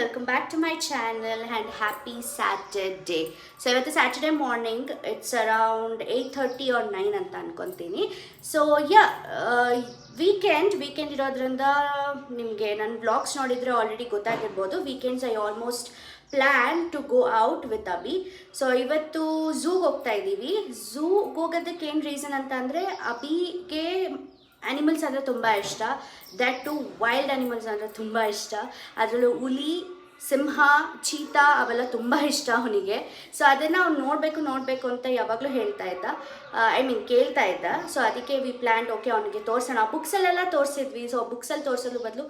welcome back to my channel and happy Saturday. So ಇವತ್ತು Saturday morning, it's around 8:30 or 9 ಅಂತ ಅನ್ಕೊಂತೀನಿ. So yeah, weekend ಇರೋದ್ರಿಂದ ನಿಮಗೆ ನನ್ನ ಬ್ಲಾಗ್ಸ್ ನೋಡಿದರೆ ಆಲ್ರೆಡಿ ಗೊತ್ತಾಗಿರ್ಬೋದು. Weekends I almost plan to go out with Abhi. So ಇವತ್ತು ಝೂಗೆ ಹೋಗ್ತಾ ಇದ್ದೀವಿ. ಝೂಗೆ ಹೋಗೋದಕ್ಕೆ ಏನು ರೀಸನ್ ಅಂತ ಅಂದರೆ ಅಬಿಗೆ ಆ್ಯನಿಮಲ್ಸ್ ಅಂದರೆ ತುಂಬ ಇಷ್ಟ. ದ್ಯಾಟ್ ಟು ವೈಲ್ಡ್ ಆ್ಯನಿಮಲ್ಸ್ ಅಂದರೆ ತುಂಬ ಇಷ್ಟ. ಅದರಲ್ಲೂ ಹುಲಿ, ಸಿಂಹ, ಚೀತಾ ಅವೆಲ್ಲ ತುಂಬ ಇಷ್ಟ ಅವನಿಗೆ. ಸೊ ಅದನ್ನು ಅವ್ನು ನೋಡಬೇಕು ಅಂತ ಯಾವಾಗಲೂ ಹೇಳ್ತಾ ಇದ್ದ, ಕೇಳ್ತಾ ಇದ್ದ. ಸೊ ಅದಕ್ಕೆ ವಿ ಪ್ಲ್ಯಾನ್ ಓಕೆ ಅವನಿಗೆ ತೋರಿಸೋಣ. ಬುಕ್ಸಲ್ಲೆಲ್ಲ ತೋರಿಸಿದ್ವಿ. ಸೊ ಬುಕ್ಸಲ್ಲಿ ತೋರಿಸೋದು ಬದಲು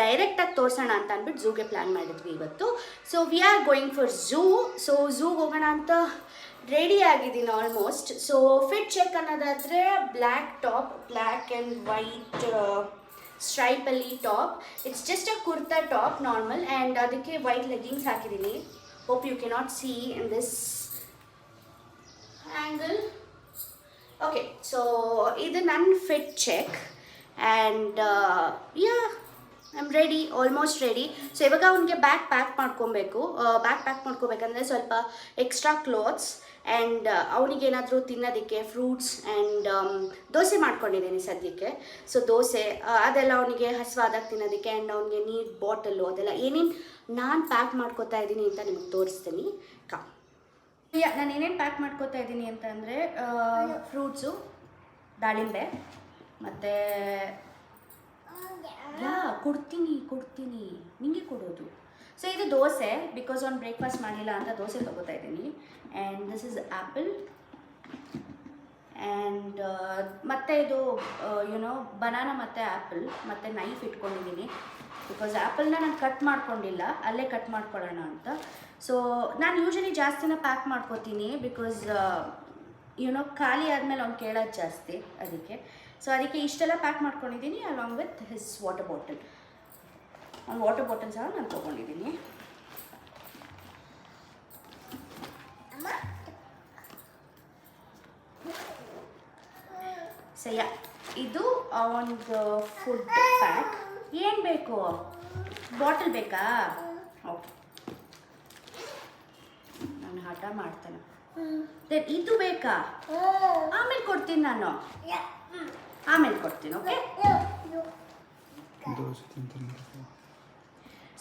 ಡೈರೆಕ್ಟಾಗಿ ತೋರಿಸೋಣ ಅಂತ ಅಂದ್ಬಿಟ್ಟು ಝೂಗೆ ಪ್ಲ್ಯಾನ್ ಮಾಡಿದ್ವಿ ಇವತ್ತು. So we are going for zoo. So ಝೂಗೆ ಹೋಗೋಣ ಅಂತ ರೆಡಿ ಆಗಿದ್ದೀನಿ ಆಲ್ಮೋಸ್ಟ್. ಸೊ ಫಿಟ್ ಚೆಕ್ ಅನ್ನೋದಾದರೆ black top, black and white ಸ್ಟ್ರೈಪಲ್ಲಿ top. It's just a kurta top normal, and ಅದಕ್ಕೆ ವೈಟ್ ಲೆಗ್ಗಿಂಗ್ಸ್ ಹಾಕಿದ್ದೀನಿ. Hope you cannot see in this angle. Okay, so ಇದು ನನ್ನ fit check and yeah I am ready, almost ready. So ಇವಾಗ ಅವನಿಗೆ bag pack ಮಾಡ್ಕೋಬೇಕಂದ್ರೆ ಸ್ವಲ್ಪ extra clothes and ಅವನಿಗೇನಾದರೂ ತಿನ್ನೋದಕ್ಕೆ fruits and dosa ಮಾಡ್ಕೊಂಡಿದ್ದೀನಿ ಸದ್ಯಕ್ಕೆ. ಸೊ ದೋಸೆ ಅದೆಲ್ಲ ಅವನಿಗೆ ಹಸಿವಾದಾಗ ತಿನ್ನೋದಕ್ಕೆ, ಆ್ಯಂಡ್ ಅವನಿಗೆ ನೀರು ಬಾಟಲು ಅದೆಲ್ಲ ಏನೇನು ನಾನು ಪ್ಯಾಕ್ ಮಾಡ್ಕೋತಾ ಇದ್ದೀನಿ ಅಂತ ನಿಮಗೆ ತೋರಿಸ್ತೀನಿ. ನಾನು ಏನೇನು ಪ್ಯಾಕ್ ಮಾಡ್ಕೋತಾ ಇದ್ದೀನಿ ಅಂತ ಅಂದರೆ ಫ್ರೂಟ್ಸು, ದಾಳಿಂಬೆ, ಮತ್ತು ಕೊಡ್ತೀನಿ ನಿಮಗೆ ಕೊಡೋದು. ಸೊ ಇದು ದೋಸೆ, ಬಿಕಾಸ್ ಅವ್ನು ಬ್ರೇಕ್ಫಾಸ್ಟ್ ಮಾಡಲಿಲ್ಲ ಅಂತ ದೋಸೆ ತೊಗೋತಾ ಇದ್ದೀನಿ. And this is apple and ಮತ್ತು ಇದು ಬನಾನಾ ಮತ್ತು ಆ್ಯಪಲ್ ಮತ್ತು ನೈಫ್ ಇಟ್ಕೊಂಡಿದ್ದೀನಿ. ಬಿಕಾಸ್ ಆ್ಯಪಲ್ನ ನಾನು ಕಟ್ ಮಾಡ್ಕೊಂಡಿಲ್ಲ, ಅಲ್ಲೇ ಕಟ್ ಮಾಡ್ಕೊಳ್ಳೋಣ ಅಂತ. ಸೊ ನಾನು ಯೂಶಲಿ ಜಾಸ್ತಿನ ಪ್ಯಾಕ್ ಮಾಡ್ಕೋತೀನಿ, ಬಿಕಾಸ್ ಖಾಲಿ ಆದಮೇಲೆ ಅವ್ನು ಕೇಳೋದು ಜಾಸ್ತಿ ಅದಕ್ಕೆ. ಸೊ ಅದಕ್ಕೆ ಇಷ್ಟೆಲ್ಲ ಪ್ಯಾಕ್ ಮಾಡ್ಕೊಂಡಿದ್ದೀನಿ along with his water bottle. ಒಂದು ವಾಟರ್ ಬಾಟಲ್ ಸಹ ನಾನು ತೊಗೊಂಡಿದ್ದೀನಿ. ಸಯ್ಯ, ಇದು ಒಂದು ಫುಡ್ ಪ್ಯಾಕ್. ಏನು ಬೇಕು? ಬಾಟಲ್ ಬೇಕಾ? ಓಕೆ, ನಾನು ಹಠ ಮಾಡ್ತೇನೆ. ಇದು ಬೇಕಾ? ಆಮೇಲೆ ಕೊಡ್ತೀನಿ ನಾನು, ಆಮೇಲೆ ಕೊಡ್ತೀನಿ. ಓಕೆ,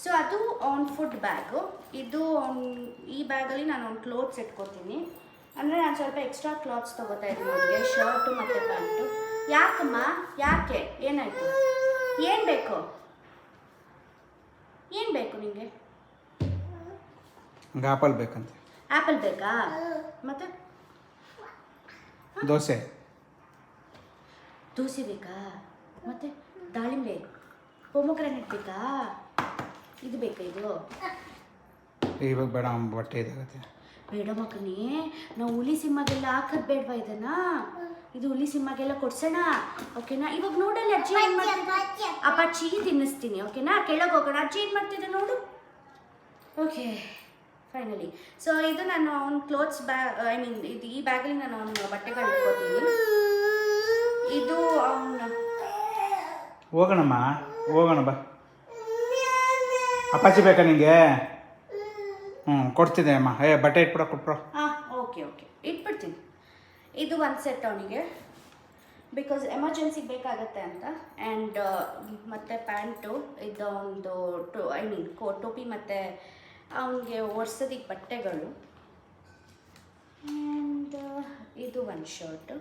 ಸೊ ಅದು ಅವ್ನ ಫುಡ್ ಬ್ಯಾಗು. ಇದು ಈ ಬ್ಯಾಗಲ್ಲಿ ನಾನು ಒಂದು ಕ್ಲೋತ್ಸ್ ಇಟ್ಕೊತೀನಿ. ಅಂದರೆ ನಾನು ಸ್ವಲ್ಪ ಎಕ್ಸ್ಟ್ರಾ ಕ್ಲಾತ್ಸ್ ತೊಗೋತಾ ಇದ್ದೀನಿ ಅವನಿಗೆ, ಶರ್ಟು ಮತ್ತು ಪ್ಯಾಂಟು. ಯಾಕಮ್ಮ? ಯಾಕೆ? ಏನಾಯಿತು? ಏನು ಬೇಕು ನಿಮಗೆ? ಆ್ಯಪಲ್ ಬೇಕಂತ. ಆ್ಯಪಲ್ ಬೇಕಾ? ಮತ್ತು ದೋಸೆ ಬೇಕಾ? ಮತ್ತು ದಾಳಿಂಬೆ, ಪೊಮೊಗ್ರಾನೇಟ್ ಬೇಕಾ? ಇದು ಬೇಕಾ? ಇದು ಇವಾಗ ಬೇಡ, ಬಟ್ಟೆ ಇದಾಗುತ್ತೆ. ಬೇಡ ಮಗನೇ, ನಾವು ಹುಲಿ ಸಿಂಹಗೆಲ್ಲ ಹಾಕೋದು ಬೇಡವಾ ಇದನ್ನು? ಇದು ಹುಲಿ ಸಿಂಹಗೆಲ್ಲ ಕೊಡ್ಸೋಣ, ಓಕೆನಾ? ಇವಾಗ ನೋಡಲ್ಲ ಅಜ್ಜಿ ಏನು ಮಾಡ್ತಿದ್ದೆ. ಅಪ್ಪಾಚಿ ತಿನ್ನಿಸ್ತೀನಿ, ಓಕೆನಾ? ಕೆಳಗೆ ಹೋಗೋಣ. ಅಜ್ಜಿ ಏನು ಮಾಡ್ತಿದ್ದೆ ನೋಡು. Okay, finally. ಸೊ ಇದು ನಾನು ಅವ್ನ ಕ್ಲೋತ್ಸ್ ಬ್ಯಾಗ್, ಇದು ಈ ಬ್ಯಾಗಲ್ಲಿ ನಾನು ಅವನ ಬಟ್ಟೆಗಳು ಇಟ್ಕೋತೀನಿ. ಇದು ಅವನ ಹೋಗೋಣ ಬಾ. ಅಪ್ಪಾಚಿ ಬೇಕಾ ನಿಂಗೆ? ಕೊಡ್ತಿದ್ದೆ ಅಮ್ಮ. ಬಟ್ಟೆ ಕೊಟ್ಬಿಡ್ರೋ. ಹಾಂ, ಓಕೆ ಇಟ್ಬಿಡ್ತೀನಿ. ಇದು ಒಂದು ಸೆಟ್ ಅವನಿಗೆ, ಬಿಕಾಸ್ ಎಮರ್ಜೆನ್ಸಿಗೆ ಬೇಕಾಗತ್ತೆ ಅಂತ. ಆ್ಯಂಡ್ ಮತ್ತು ಪ್ಯಾಂಟು, ಇದು ಒಂದು ಟೋಪಿ ಮತ್ತು ಅವನಿಗೆ ಒರ್ಸೋದಿಕ್ಕೆ ಬಟ್ಟೆಗಳು. ಆ್ಯಂಡ್ ಇದು ಒಂದು ಶರ್ಟು.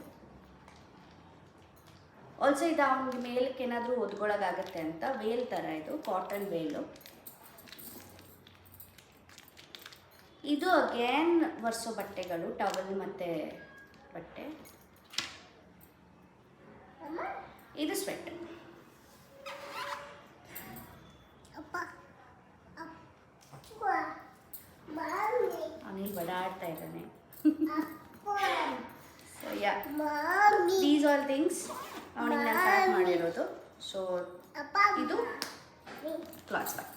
ಆಲ್ಸೋ ಇದು ಅವನಿಗೆ ಮೇಲಕ್ಕೆ ಏನಾದರೂ ಒದ್ಗೊಳಗಾಗತ್ತೆ ಅಂತ ವೇಲ್ ಥರ, ಇದು ಕಾಟನ್ ವೇಲು. ಇದು ಅಗೇನ್ ಒರೆಸೋ ಬಟ್ಟೆಗಳು, ಟವಲ್ ಮತ್ತು ಬಟ್ಟೆ. ಇದು ಸ್ವೆಟ್. ಅವನಿಗೆ ಬಡಾಡ್ತಾ ಇದ್ದಾನೆ. So yeah, these all things ಅವನಿಗೆ ನಾನು ಪ್ಯಾಕ್ ಮಾಡಿರೋದು. ಸೊ ಇದು ಕ್ಲಾಸ್ ಬ್ಯಾಗ್.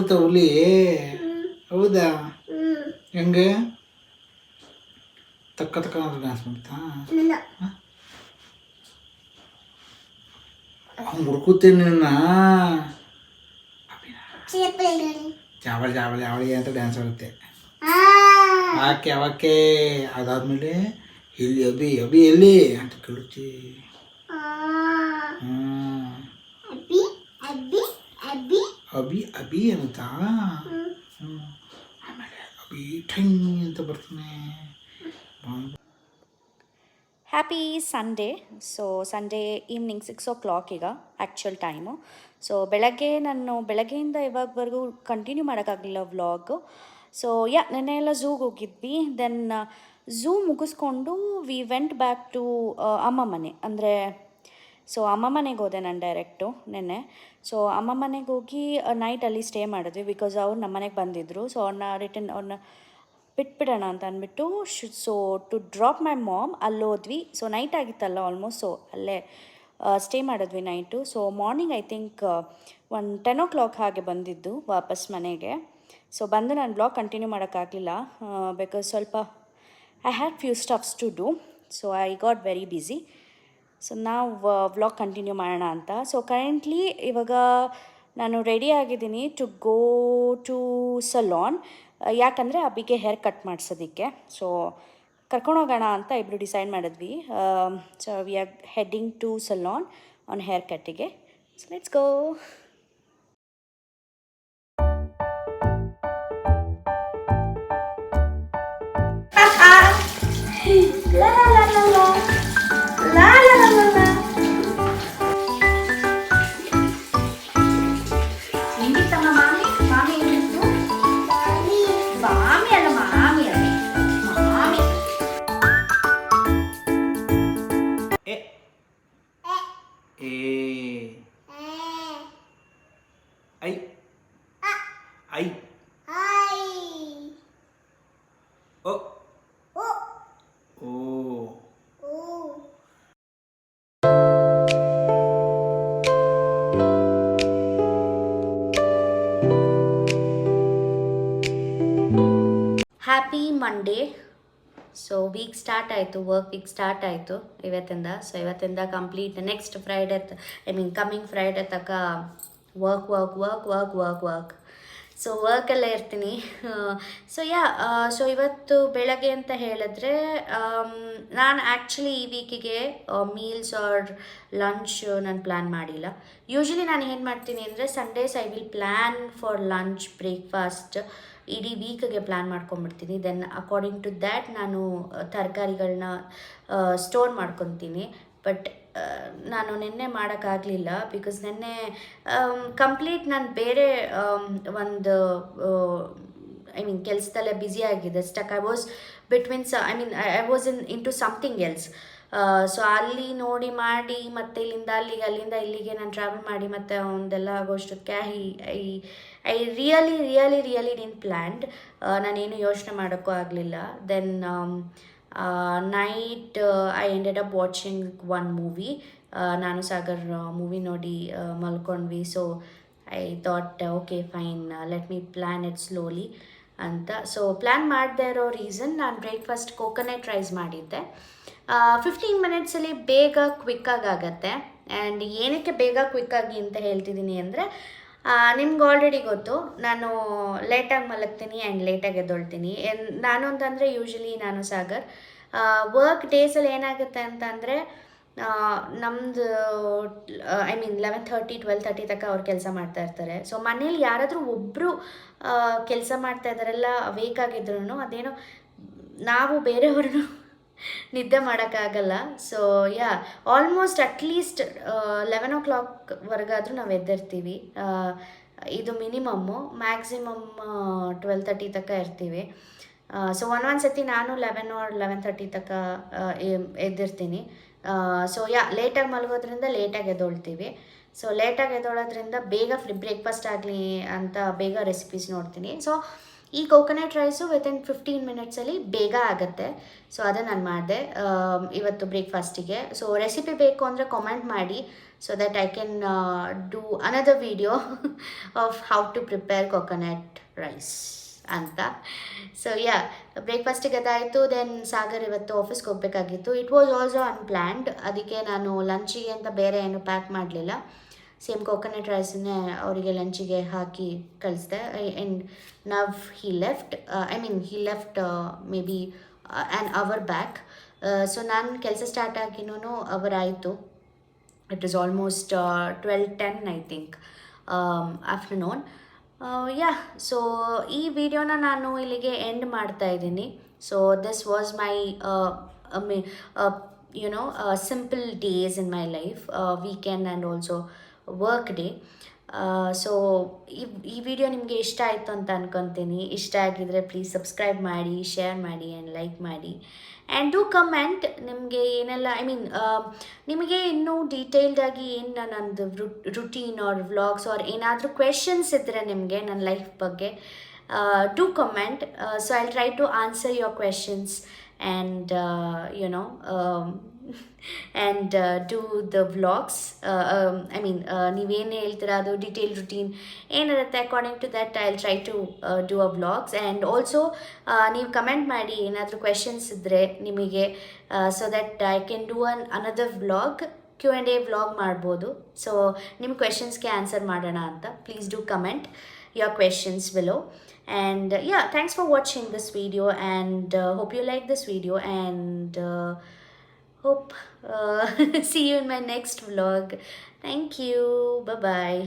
ಬಿಡ್ತಾವ ಹುಲಿ. ಹೌದಾ? ಹೆಂಗೆ ತಕ್ಕ ತಕ್ಕ ಡ್ಯಾನ್ಸ್ ಮಾಡ್ತಾ ಅವ್ನು ಹುಡ್ಕುತ್ತೀನಿ ನಿನ್ನ. ಜಾವಳಿ ಜಾವಳಿ ಜಾವಳಿ ಅಂತ ಡ್ಯಾನ್ಸ್ ಆಗುತ್ತೆ. ಆಕೆ ಅವಕ್ಕೆ ಅದಾದ್ಮೇಲೆ ಇಲ್ಲಿ ಅಭಿ ಅಭಿ ಎಲ್ಲಿ ಅಂತ ಕೇಳುತ್ತಿ. ಅಭಿ ಅಭಿ ಅಂತ ಆಮೇಲೆ ಅಭಿ ಠಂಗ್ ಅಂತ ಬರ್ತಾನೆ. Happy Sunday. So Sunday evening 6 o'clock ಈಗ ಆ್ಯಕ್ಚುಯಲ್ ಟೈಮು. ಸೊ ಬೆಳಗ್ಗೆಯಿಂದ ಇವಾಗವರೆಗೂ ಕಂಟಿನ್ಯೂ ಮಾಡೋಕ್ಕಾಗಲಿಲ್ಲ ವ್ಲಾಗು. ಸೊ ನೆನ್ನೆ ಎಲ್ಲ ಝೂಗೆ ಹೋಗಿದ್ವಿ. ದೆನ್ ಝೂ ಮುಗಿಸ್ಕೊಂಡು ವಿ ವೆಂಟ್ ಬ್ಯಾಕ್ ಟು ಅಮ್ಮ ಮನೆ. ಅಂದರೆ ಸೊ ಅಮ್ಮ ಮನೆಗೆ ಹೋದೆ ನಾನು ಡೈರೆಕ್ಟು ನೆನ್ನೆ. ಸೊ ಅಮ್ಮ ಮನೆಗೆ ಹೋಗಿ ನೈಟ್ ಅಲ್ಲಿ ಸ್ಟೇ ಮಾಡಿದ್ವಿ ಬಿಕಾಸ್ ಅವ್ರು ನಮ್ಮ ಮನೆಗೆ ಬಂದಿದ್ದರು. ಸೊ ಅವ್ರನ್ನ ಬಿಟ್ಬಿಡೋಣ ಅಂತ ಅಂದ್ಬಿಟ್ಟು so to drop my mom ಅಲ್ಲಿ ಹೋದ್ವಿ. ಸೊ ನೈಟ್ ಆಗಿತ್ತಲ್ಲ ಆಲ್ಮೋಸ್ಟ್. ಸೊ ಅಲ್ಲೇ ಸ್ಟೇ ಮಾಡಿದ್ವಿ night. So morning I think 10 o'clock ಹಾಗೆ ಬಂದಿದ್ದು ವಾಪಸ್ ಮನೆಗೆ. ಸೊ ಬಂದು ನಾನು ಬ್ಲಾಗ್ ಕಂಟಿನ್ಯೂ ಮಾಡೋಕ್ಕಾಗಲಿಲ್ಲ ಬಿಕಾಸ್ ಸ್ವಲ್ಪ I had few stuffs to do. So I got very busy. So ನಾವು ವ್ಲಾಗ್ ಕಂಟಿನ್ಯೂ ಮಾಡೋಣ ಅಂತ. ಸೊ ಕರೆಂಟ್ಲಿ ಇವಾಗ ನಾನು ರೆಡಿ ಆಗಿದ್ದೀನಿ ಟು ಗೋ ಟು ಸಲೂನ್. ಯಾಕಂದರೆ ಅಬ್ಬಿಗೆ ಹೇರ್ ಕಟ್ ಮಾಡಿಸೋದಕ್ಕೆ. ಸೊ ಕರ್ಕೊಂಡೋಗೋಣ ಅಂತ ಇಬ್ಬರು ಡಿಸೈಡ್ ಮಾಡಿದ್ವಿ. So we are heading to salon on hair ಕಟ್ಟಿಗೆ. So let's go. ಐ ಓ ಓ happy Monday. So week start ಆಯಿತು, ವರ್ಕ್ ವೀಕ್ ಸ್ಟಾರ್ಟ್ ಆಯಿತು ಇವತ್ತಿಂದ. ಸೊ ಇವತ್ತಿಂದ complete next Friday coming Friday ತನಕ ವರ್ಕ್. ಸೊ ವರ್ಕಲ್ಲೇ ಇರ್ತೀನಿ. ಸೊ ಇವತ್ತು ಬೆಳಗ್ಗೆ ಅಂತ ಹೇಳಿದ್ರೆ ನಾನು ಆ್ಯಕ್ಚುಲಿ ಈ ವೀಕಿಗೆ ಮೀಲ್ಸ್ ಆರ್ ಲಂಚ್ ನಾನು ಪ್ಲ್ಯಾನ್ ಮಾಡಿಲ್ಲ. ಯೂಶ್ವಲಿ ನಾನು ಏನು ಮಾಡ್ತೀನಿ ಅಂದರೆ Sundays I will plan for lunch breakfast ಇಡೀ ವೀಕ್ಗೆ ಪ್ಲ್ಯಾನ್ ಮಾಡ್ಕೊಂಬಿಡ್ತೀನಿ. ದೆನ್ ಅಕಾರ್ಡಿಂಗ್ ಟು ದ್ಯಾಟ್ ನಾನು ತರಕಾರಿಗಳನ್ನ ಸ್ಟೋರ್ ಮಾಡ್ಕೊತೀನಿ. ಬಟ್ ನಾನು ನಿನ್ನೆ ಮಾಡೋಕ್ಕಾಗಲಿಲ್ಲ ಬಿಕಾಸ್ ನಿನ್ನೆ ಕಂಪ್ಲೀಟ್ ನಾನು ಬೇರೆ ಒಂದು ಕೆಲಸದಲ್ಲೇ ಬ್ಯುಸಿ ಆಗಿದೆ. Stuck I was between I was in to something else. So ಅಲ್ಲಿ ನೋಡಿ ಮಾಡಿ ಮತ್ತು ಇಲ್ಲಿಂದ ಅಲ್ಲಿಗೆ ಅಲ್ಲಿಂದ ಇಲ್ಲಿಗೆ ನಾನು ಟ್ರಾವೆಲ್ ಮಾಡಿ ಮತ್ತು ಒಂದೆಲ್ಲ ಆಗೋಷ್ಟಕ್ಕೆ ಐ ರಿಯಲಿ ಡಿನ್ ಪ್ಲ್ಯಾನ್ಡ್. ನಾನೇನು ಯೋಚನೆ ಮಾಡೋಕ್ಕೂ ಆಗಲಿಲ್ಲ. Then night I ended up watching one movie. ನಾನು ಸಾಗರ್ ಮೂವಿ ನೋಡಿ ಮಲ್ಕೊಂಡ್ವಿ. So I thought okay fine, let me plan it slowly ಅಂತ. ಸೊ ಪ್ಲ್ಯಾನ್ ಮಾಡದೇ ಇರೋ ರೀಸನ್, ನಾನು ಬ್ರೇಕ್ಫಾಸ್ಟ್ ಕೋಕೋನಟ್ ರೈಸ್ ಮಾಡಿದ್ದೆ. 15 minutesಲ್ಲಿ ಬೇಗ ಕ್ವಿಕ್ಕಾಗಿ ಆಗುತ್ತೆ. ಆ್ಯಂಡ್ ಏನಕ್ಕೆ ಬೇಗ ಕ್ವಿಕ್ಕಾಗಿ ಅಂತ ಹೇಳ್ತಿದ್ದೀನಿ ಅಂದರೆ ನಿಮ್ಗೆ ಆಲ್ರೆಡಿ ಗೊತ್ತು, ನಾನು ಲೇಟಾಗಿ ಮಲಗ್ತೀನಿ ಆ್ಯಂಡ್ ಲೇಟಾಗಿ ಎದ್ದೊಳ್ತೀನಿ. ನಾನು ಅಂತಂದರೆ ಯೂಶ್ವಲಿ ನಾನು ಸಾಗರ್ ವರ್ಕ್ ಡೇಸಲ್ಲಿ ಏನಾಗುತ್ತೆ ಅಂತಂದರೆ ನಮ್ಮದು 11:30 12:30 ತನಕ ಅವ್ರು ಕೆಲಸ ಮಾಡ್ತಾ ಇರ್ತಾರೆ. ಸೊ ಮನೇಲಿ ಯಾರಾದರೂ ಒಬ್ಬರು ಕೆಲಸ ಮಾಡ್ತಾ ಇದ್ದಾರೆಲ್ಲ ವೇಕಾಗಿದ್ರು ಅದೇನೋ ನಾವು ಬೇರೆಯವ್ರನ್ನು ನಿದ್ದೆ ಮಾಡೋಕ್ಕಾಗಲ್ಲ. ಸೊ ಆಲ್ಮೋಸ್ಟ್ ಅಟ್ಲೀಸ್ಟ್ 11 o'clockವರೆಗಾದರೂ ನಾವು ಎದ್ದಿರ್ತೀವಿ. ಇದು ಮಿನಿಮಮ್ಮು. ಮ್ಯಾಕ್ಸಿಮಮ್ 12:30 ತನಕ ಇರ್ತೀವಿ. ಸೊ ಒಂದೊಂದು ಸತಿ ನಾನು 11 or 11:30 ತನಕ ಎದ್ದಿರ್ತೀನಿ. ಸೊ ಲೇಟಾಗಿ ಮಲಗೋದ್ರಿಂದ ಲೇಟಾಗಿ ಎದ್ದೊಳ್ತೀವಿ. ಸೊ ಲೇಟಾಗಿ ಎದ್ದೊಳೋದ್ರಿಂದ ಬೇಗ ಬ್ರೇಕ್ಫಾಸ್ಟ್ ಆಗಲಿ ಅಂತ ಬೇಗ ರೆಸಿಪೀಸ್ ನೋಡ್ತೀನಿ. ಸೊ ಈ ಕೋಕೋನಟ್ ರೈಸು ವಿತಿನ್ 15 minutesಲ್ಲಿ ಬೇಗ ಆಗುತ್ತೆ. ಸೊ ಅದನ್ನು ನಾನು ಮಾಡಿದೆ ಇವತ್ತು ಬ್ರೇಕ್ಫಾಸ್ಟಿಗೆ. ಸೊ ರೆಸಿಪಿ ಬೇಕು ಅಂದರೆ ಕಾಮೆಂಟ್ ಮಾಡಿ. so that I can do another video of how to prepare coconut rice ಅಂತ. ಸೊ ಯಾ, ಬ್ರೇಕ್ಫಾಸ್ಟಿಗೆ ಅದಾಯಿತು. ದೆನ್ ಸಾಗರ್ ಇವತ್ತು ಆಫೀಸ್ಗೆ ಹೋಗಬೇಕಾಗಿತ್ತು. It was also unplanned. ಅದಕ್ಕೆ ನಾನು ಲಂಚಿಗೆ ಅಂತ ಬೇರೆ ಏನು ಪ್ಯಾಕ್ ಮಾಡಲಿಲ್ಲ. ಸೇಮ್ ಕೋಕೋನಟ್ ರೈಸನ್ನೇ ಅವರಿಗೆ ಲಂಚಿಗೆ ಹಾಕಿ ಕಳಿಸ್ದೆ. And now he left maybe an hour back. So ನಾನು ಕೆಲಸ ಸ್ಟಾರ್ಟ್ ಆಗಿನೂ ಅವರಾಯಿತು. It is almost 12:10 I think afternoon. Yeah, so ಈ ವಿಡಿಯೋನ ನಾನು ಇಲ್ಲಿಗೆ ಎಂಡ್ ಮಾಡ್ತಾ ಇದ್ದೀನಿ. So this was my simple days in my life, weekend and also work day. So ಈ ವಿಡಿಯೋ ನಿಮಗೆ ಇಷ್ಟ ಆಯಿತು ಅಂತ ಅನ್ಕೊತೀನಿ. ಇಷ್ಟ ಆಗಿದರೆ ಪ್ಲೀಸ್ ಸಬ್ಸ್ಕ್ರೈಬ್ ಮಾಡಿ, ಶೇರ್ ಮಾಡಿ ಆ್ಯಂಡ್ ಲೈಕ್ ಮಾಡಿ. ಆ್ಯಂಡ್ ಡೂ ಕಮೆಂಟ್ ನಿಮಗೆ ಏನೆಲ್ಲ ನಿಮಗೆ ಇನ್ನೂ ಡೀಟೇಲ್ಡಾಗಿ ಏನು ನನ್ನದು ರುಟೀನ್ ಆರ್ ವ್ಲಾಗ್ಸ್ ಆರ್ ಏನಾದರೂ ಕ್ವೆಶನ್ಸ್ ಇದ್ದರೆ ನಿಮಗೆ ನನ್ನ ಲೈಫ್ ಬಗ್ಗೆ, do comment. So I try to answer your questions and and do the vlogs. ನೀವೇನು ಹೇಳ್ತೀರಾ ಅದು ಡೀಟೇಲ್ ರುಟೀನ್ ಏನಿರುತ್ತೆ, according to that I will try to do a vlogs. And also ನೀವು ಕಮೆಂಟ್ ಮಾಡಿ ಏನಾದರೂ ಕ್ವೆಶನ್ಸ್ ಇದ್ದರೆ ನಿಮಗೆ, so that I can do another vlog, Q&A vlog ಮಾಡ್ಬೋದು. ಸೊ ನಿಮ್ಮ ಕ್ವೆಶನ್ಸ್ಗೆ ಆನ್ಸರ್ ಮಾಡೋಣ ಅಂತ. Please do comment your questions below. And yeah, thanks for watching this video, and hope you like this video, and hope see you in my next vlog. Thank you. Bye bye.